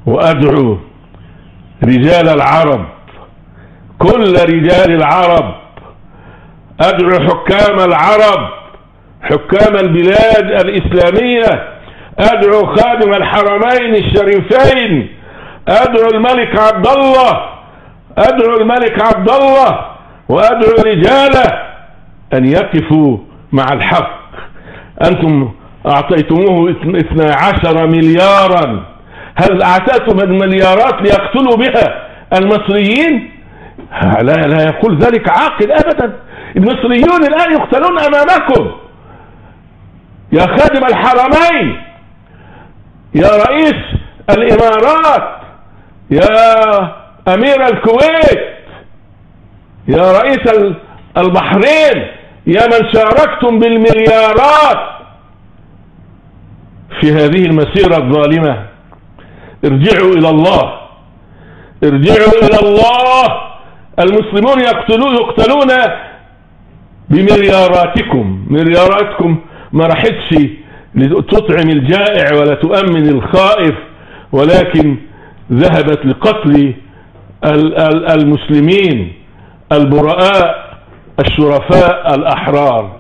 وأدعو رجال العرب، كل رجال العرب، أدعو حكام العرب، حكام البلاد الإسلامية، أدعو خادم الحرمين الشريفين، أدعو الملك عبد الله، أدعو الملك عبد الله، وأدعو رجاله أن يقفوا مع الحق. أنتم أعطيتموه 12 مليارا، هل أعطيتم المليارات ليقتلوا بها المصريين؟ لا يقول ذلك عاقل أبدا. المصريون الآن يقتلون أمامكم، يا خادم الحرمين، يا رئيس الإمارات، يا أمير الكويت، يا رئيس البحرين، يا من شاركتم بالمليارات في هذه المسيرة الظالمة، ارجعوا إلى الله، ارجعوا إلى الله. المسلمون يقتلون بملياراتكم، ملياراتكم ما راحتش لتطعم الجائع ولا تؤمن الخائف، ولكن ذهبت لقتل المسلمين البراء الشرفاء الأحرار.